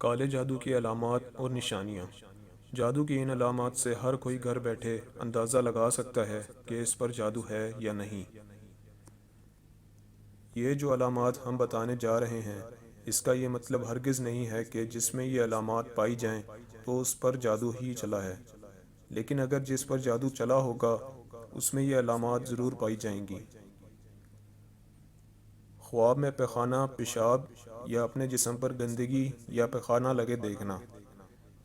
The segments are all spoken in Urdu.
کالے جادو کی علامات اور نشانیاں۔ جادو کی ان علامات سے ہر کوئی گھر بیٹھے اندازہ لگا سکتا ہے کہ اس پر جادو ہے یا نہیں۔ یہ جو علامات ہم بتانے جا رہے ہیں، اس کا یہ مطلب ہرگز نہیں ہے کہ جس میں یہ علامات پائی جائیں تو اس پر جادو ہی چلا ہے، لیکن اگر جس پر جادو چلا ہوگا اس میں یہ علامات ضرور پائی جائیں گی۔ خواب میں پیخانہ، پیشاب یا اپنے جسم پر گندگی یا پیخانہ لگے دیکھنا،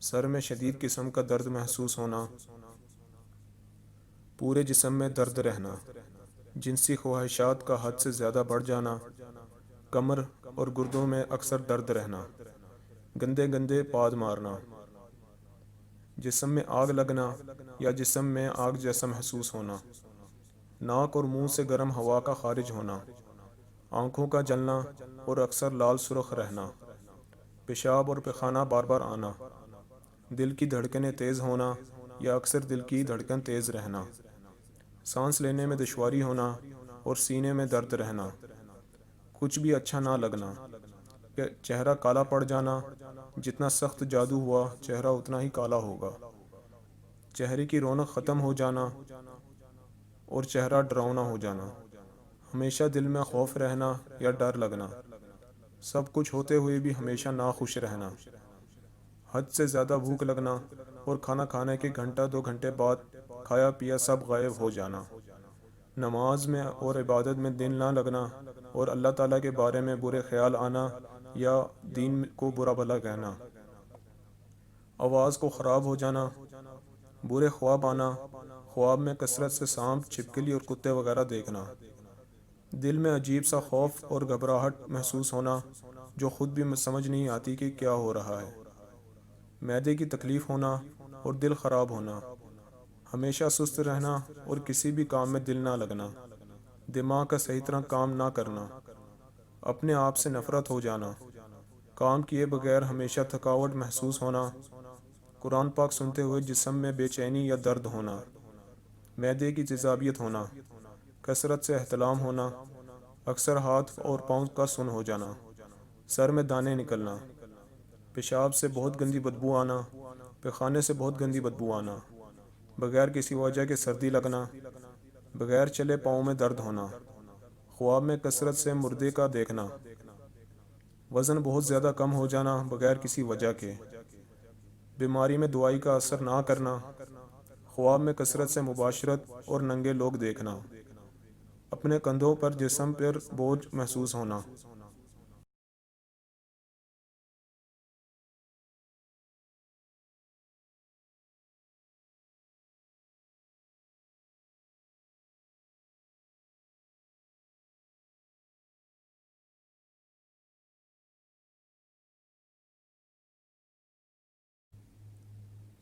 سر میں شدید قسم کا درد محسوس ہونا، پورے جسم میں درد رہنا، جنسی خواہشات کا حد سے زیادہ بڑھ جانا، کمر اور گردوں میں اکثر درد رہنا، گندے گندے پاد مارنا، جسم میں آگ لگنا یا جسم میں آگ جیسا محسوس ہونا، ناک اور منہ سے گرم ہوا کا خارج ہونا، آنکھوں کا جلنا اور اکثر لال سرخ رہنا، پیشاب اور پیخانہ بار بار آنا، دل کی دھڑکنیں تیز ہونا یا اکثر دل کی دھڑکن تیز رہنا، سانس لینے میں دشواری ہونا اور سینے میں درد رہنا، کچھ بھی اچھا نہ لگنا، چہرہ کالا پڑ جانا، جتنا سخت جادو ہوا چہرہ اتنا ہی کالا ہوگا، چہرے کی رونق ختم ہو جانا اور چہرہ ڈراؤنا ہو جانا، ہمیشہ دل میں خوف رہنا یا ڈر لگنا، سب کچھ ہوتے ہوئے بھی ہمیشہ ناخوش رہنا، حد سے زیادہ بھوک لگنا اور کھانا کھانے کے گھنٹہ 2 گھنٹے بعد کھایا پیا سب غائب ہو جانا، نماز میں اور عبادت میں دل نہ لگنا اور اللہ تعالیٰ کے بارے میں برے خیال آنا یا دین کو برا بھلا کہنا، آواز کو خراب ہو جانا، برے خواب آنا، خواب میں کثرت سے سانپ، چھپکلی اور کتے وغیرہ دیکھنا، دل میں عجیب سا خوف اور گھبراہٹ محسوس ہونا جو خود بھی سمجھ نہیں آتی کہ کیا ہو رہا ہے، معدے کی تکلیف ہونا اور دل خراب ہونا، ہمیشہ سست رہنا اور کسی بھی کام میں دل نہ لگنا، دماغ کا صحیح طرح کام نہ کرنا، اپنے آپ سے نفرت ہو جانا، کام کیے بغیر ہمیشہ تھکاوٹ محسوس ہونا، قرآن پاک سنتے ہوئے جسم میں بے چینی یا درد ہونا، معدے کی تیزابیت ہونا، کثرت سے احتلام ہونا، اکثر ہاتھ اور پاؤں کا سن ہو جانا، سر میں دانے نکلنا، پیشاب سے بہت گندی بدبو آنا، پیخانے سے بہت گندی بدبو آنا، بغیر کسی وجہ کے سردی لگنا، بغیر چلے پاؤں میں درد ہونا، خواب میں کثرت سے مردے کا دیکھنا، وزن بہت زیادہ کم ہو جانا بغیر کسی وجہ کے، بیماری میں دوائی کا اثر نہ کرنا، خواب میں کثرت سے مباشرت اور ننگے لوگ دیکھنا، اپنے کندھوں پر جسم پر بوجھ محسوس ہونا۔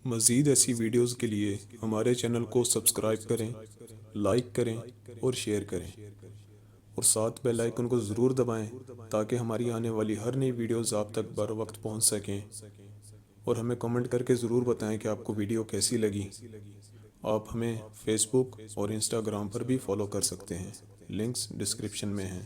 مزید ایسی ویڈیوز کے لیے ہمارے چینل کو سبسکرائب کریں، لائک کریں اور شیئر کریں، اور ساتھ بیل آئیکن کو ضرور دبائیں تاکہ ہماری آنے والی ہر نئی ویڈیوز آپ تک بر وقت پہنچ سکیں، اور ہمیں کمنٹ کر کے ضرور بتائیں کہ آپ کو ویڈیو کیسی لگی۔ آپ ہمیں فیس بک اور انسٹاگرام پر بھی فالو کر سکتے ہیں، لنکس ڈسکرپشن میں ہیں۔